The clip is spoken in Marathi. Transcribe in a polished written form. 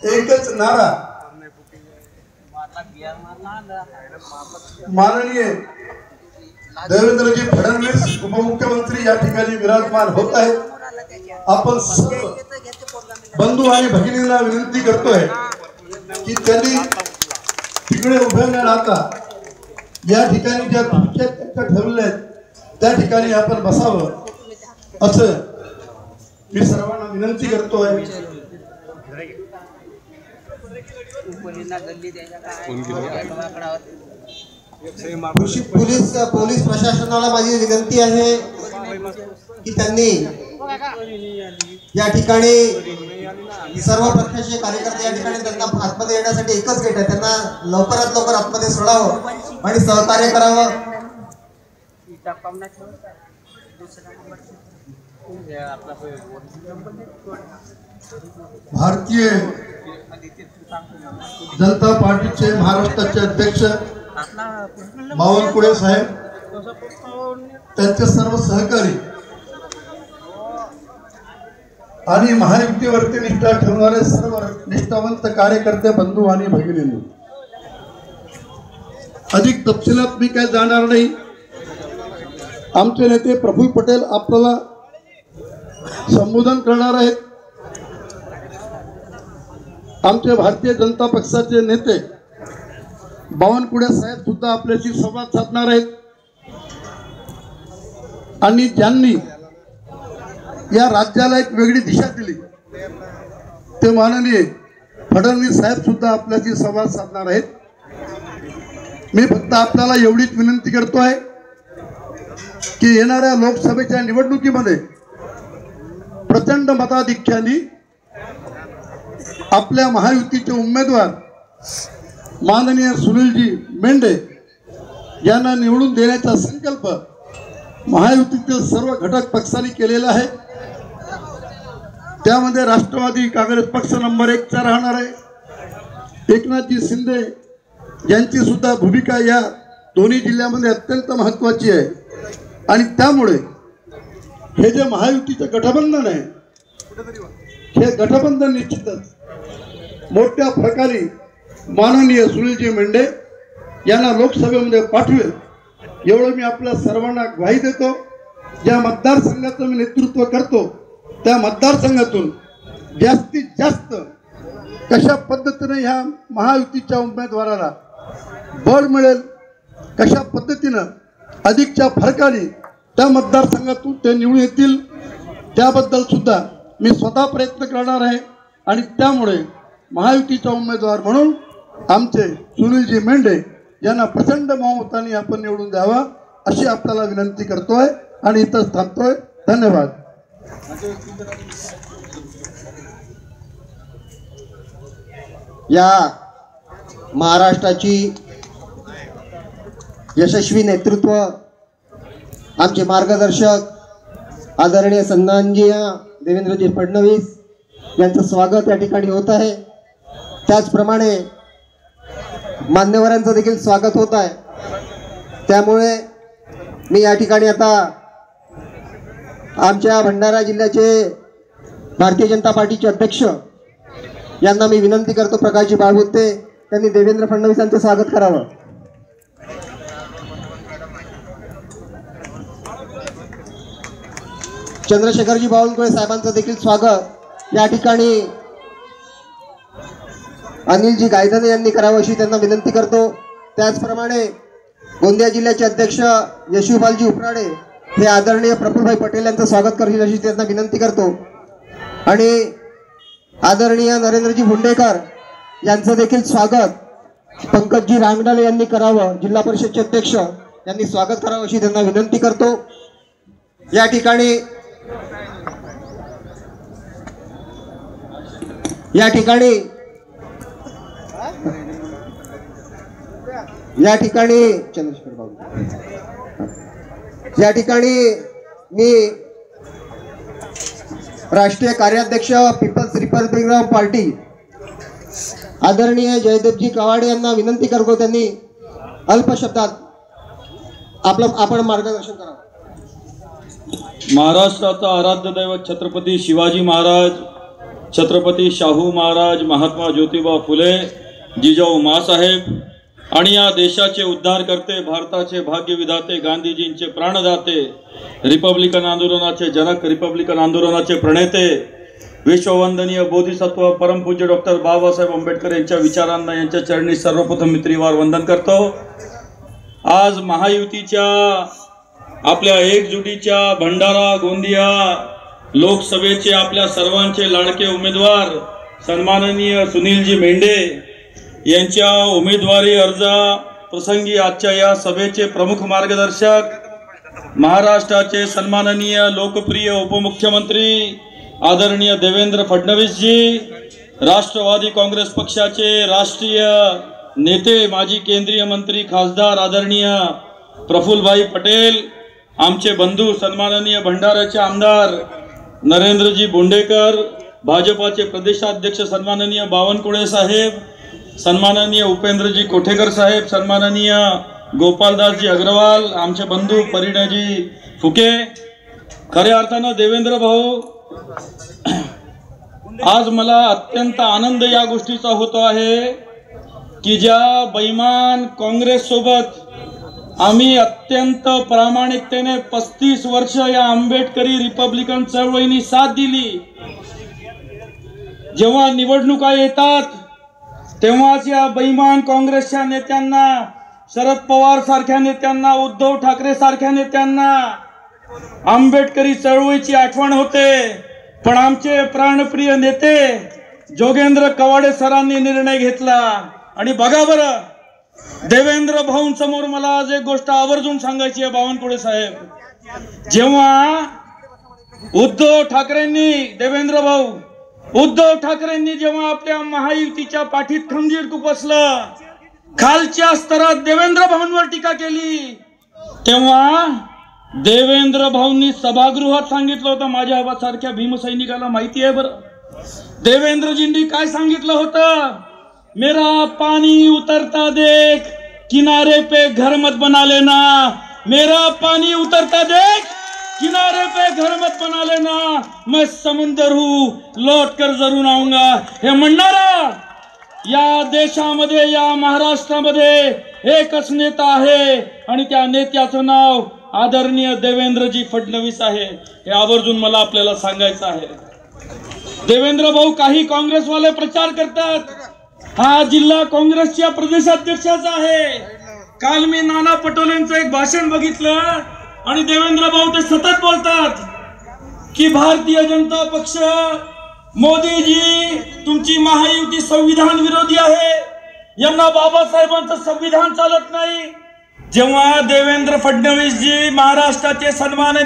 एकच नारा माननीय देवेंद्रजी फडणवीस उपमुख्यमंत्री या ठिकाणी विराजमान होत आहेत। आपण सर्व बंधू आणि भगिनींना विनंती करतोय की त्यांनी तिकडे उभे न राहता या ठिकाणी ज्या खुर्च्या ठेवल्या आहेत त्या ठिकाणी आपण बसावं असं मी सर्वांना विनंती करतोय। पोलीस प्रशासनाला माझी विनंती आहे की त्यांनी या ठिकाणी सर्व पक्षाचे कार्यकर्ते या ठिकाणी त्यांना आतमध्ये येण्यासाठी एकच गेट आहे, त्यांना लवकरात लवकर आतमध्ये सोडावं आणि सहकार्य करावं। भारतीय जनता पार्टीचे महाराष्ट्राचे अध्यक्ष बावनकुळे साहेब, त्यांचे सर्व सहकारी आणि महायुतीवरती निष्ठा ठेवणारे सर्व निष्ठावंत कार्यकर्ते बंधू आणि भगिनींनो, अधिक तपशिलात मी काय जाणार नाही। आमचे नेते प्रफुल्ल पटेल आपल्याला संबोधन करणार आहेत। आमचे भारतीय जनता पक्षाचे नेते बावनकुळे साहेब सुद्धा आपल्याशी संवाद साधणार आहेत आणि ज्यांनी या राज्याला एक वेगळी दिशा दिली ते माननीय फडणवीस साहेब सुद्धा आपल्याशी संवाद साधणार आहेत। मी फक्त आपल्याला एवढीच विनंती करतोय की येणाऱ्या लोकसभेच्या निवडणुकीमध्ये प्रचंड मताधिक्याने आपल्या महायुतीचे उमेदवार माननीय सुनीलजी मेंढे यांना निवडून देण्याचा संकल्प महायुतीतील सर्व घटक पक्षांनी केलेला आहे। त्यामध्ये राष्ट्रवादी काँग्रेस पक्ष नंबर 1 चा राहणार आहे। एकनाथजी शिंदे यांची सुद्धा भूमिका या दोन्ही जिल्ह्यामध्ये अत्यंत महत्त्वाची आहे आणि त्यामुळे हे जे महायुतीचे गठबंधन आहे हे गठबंधन निश्चितच मोठ्या फरकाने माननीय सुनीलजी मेंढे यांना लोकसभेमध्ये पाठवेल एवढं मी आपल्या सर्वांना ग्वाही देतो। ज्या मतदारसंघाचं मी नेतृत्व करतो त्या मतदारसंघातून जास्तीत जास्त कशा पद्धतीने ह्या महायुतीच्या उमेदवाराला बळ मिळेल, कशा पद्धतीनं अधिकच्या फरकाने त्या मतदारसंघातून ते निवडून येतील त्याबद्दल सुद्धा मी स्वतः प्रयत्न करणार आहे आणि त्यामुळे महायुतीचा उमेदवार म्हणून आमचे सुनीलजी मेंढे यांना प्रचंड बहुमताने आपण निवडून द्यावा अशी आपल्याला विनंती करतोय आणि इथंच थांबतोय। धन्यवाद। या महाराष्ट्राची यशस्वी नेतृत्व आमचे मार्गदर्शक आदरणीय सन्माननीय देवेंद्रजी फडणवीस यांचं स्वागत या ठिकाणी होत आहे। त्याचप्रमाणे मान्यवरांचं देखील स्वागत होत आहे। त्यामुळे मी या ठिकाणी आता आमच्या भंडारा जिल्ह्याचे भारतीय जनता पार्टीचे अध्यक्ष यांना मी विनंती करतो, प्रकाशजी बाळगुत्ते, त्यांनी देवेंद्र फडणवीस यांचं स्वागत करावं। चंद्रशेखरजी बावनकुळे साहेबांचं देखील स्वागत या ठिकाणी अनिलजी गायधने यांनी करावं अशी त्यांना विनंती करतो। त्याचप्रमाणे गोंदिया जिल्ह्याचे अध्यक्ष यशूपालजी उपराडे हे आदरणीय प्रफुल्लभाई पटेल यांचं स्वागत करतील अशी त्यांना विनंती करतो आणि आदरणीय नरेंद्रजी भुंडेकर यांचं देखील स्वागत पंकजजी रांगडाले यांनी करावं, जिल्हा परिषदचे अध्यक्ष यांनी स्वागत करावं अशी त्यांना विनंती करतो। या ठिकाणी मी राष्ट्रीय कार्याध्यक्ष पीपल्स रिपब्लिकन पार्टी आदरणीय जयदेवजी कवाडे यांना विनंती करतो त्यांनी अल्प शब्दात आपण मार्गदर्शन करावं। महाराष्ट्राचा आराध्य दैवत छत्रपती शिवाजी महाराज छत्रपती शाहू महाराज, महात्मा ज्योतिबा फुले, जिजाऊ माँसाहेब आणि या देशाचे उद्धारकर्ते, भारताचे भाग्यविधाते, गांधीजींचे प्राणदाते, रिपब्लिकन आंदोलनाचे जनक, रिपब्लिकन आंदोलनाचे प्रणेते, विश्ववंदनीय बोधिसत्व परमपूज्य डॉक्टर बाबासाहेब आंबेडकर यांच्या विचारांना, यांच्या चरणी सर्वप्रथम मी त्रिवार वंदन करतो। आज महायुतीच्या आपल्या एकजुटीच्या भंडारा गोंदिया लोकसभेचे आपल्या सर्वांचे लाडके उमेदवार सन्माननीय सुनीलजी मेंढे यांच्या उमेदवारी अर्ज प्रसंगी आजच्या या सभेचे प्रमुख मार्गदर्शक, महाराष्ट्राचे सन्माननीय लोकप्रिय उपमुख्यमंत्री आदरणीय देवेंद्र फडणवीस जी, राष्ट्रवादी काँग्रेस पक्षाचे राष्ट्रीय नेते, माजी केंद्रीय मंत्री खासदार आदरणीय प्रफुल्लभाई पटेल, आमचे बंधू सन्माननीय भंडाऱ्याचे आमदार नरेंद्रजी बोंडेकर, भाजपाचे प्रदेशाध्यक्ष सन्माननीय बावनकुळे साहेब, सन्माननीय उपेंद्रजी कोठेकर साहेब, सन्माननीय गोपालदासजी अग्रवाल, आमचे बंधू परिणयजी फुके। खऱ्या अर्थानं देवेंद्र भाऊ, आज मला अत्यंत आनंद या गोष्टीचा होतो आहे की ज्या बेईमान काँग्रेस सोबत आम्ही अत्यंत प्रामाणिकतेने 35 वर्ष या आंबेडकरी रिपब्लिकन चळवळीने साथ दिली, जेव्हा निवडणुका येतात तेव्हाच या बेईमान काँग्रेसच्या नेत्यांना, शरद पवार सारख्या नेत्यांना, उद्धव ठाकरे सारख्या नेत्यांना आंबेडकरी चळवळीची आठवण होते। पण आमचे प्राणप्रिय नेते जोगेंद्र कवाडे सरांनी निर्णय घेतला आणि बघा बरं, देवेंद्र भाऊंसमोर मला आज एक गोष्ट आवर्जून सांगायची आहे बावनकुळे साहेब, जेव्हा उद्धव ठाकरेंनी, देवेंद्र भाऊ, उद्धव ठाकरेंनी जेव्हा आपल्या महायुतीच्या पाठीत खंजीर खुपसलं, खालच्या स्तरात देवेंद्र भाऊंवर टीका केली, तेव्हा देवेंद्र भाऊंनी सभागृहात सांगितलं होतं, माझ्या सारख्या भीमसैनिकाला माहिती आहे बरं, देवेंद्रजींनी काय सांगितलं होतं, मेरा पानी उतरता देख, किनारे पे घर मत बना लेना, मेरा पानी उतरता देख, किनारे पे घर मत बना लेना, मैं समुंदर हूं, लौट कर जरूर आऊंगा। हे म्हणणारा या देशामध्ये, या महाराष्ट्रामध्ये एकच नेता आहे आणि त्या नेत्याचं नाव आदरणीय देवेंद्रजी फडणवीस आहे, हे आवर्जून मला आपल्याला सांगायचं आहे। देवेंद्र भाऊ, काही काँग्रेसवाले प्रचार करतात हा जिल्हा काँग्रेसच्या प्रदेशाध्यक्षाचा आहे। काल मी नाना पटोलेंचं एक भाषण बघितलं आणि देवेंद्र भाऊ ते सतत बोलतात की भारतीय जनता पक्ष, मोदीजी तुमची महायुती संविधान विरोधी आहे, यांना बाबासाहेबांचं संविधान चालत नाही। जेव्हा देवेंद्र फडणवीस जी महाराष्ट्राचे सन्माननीय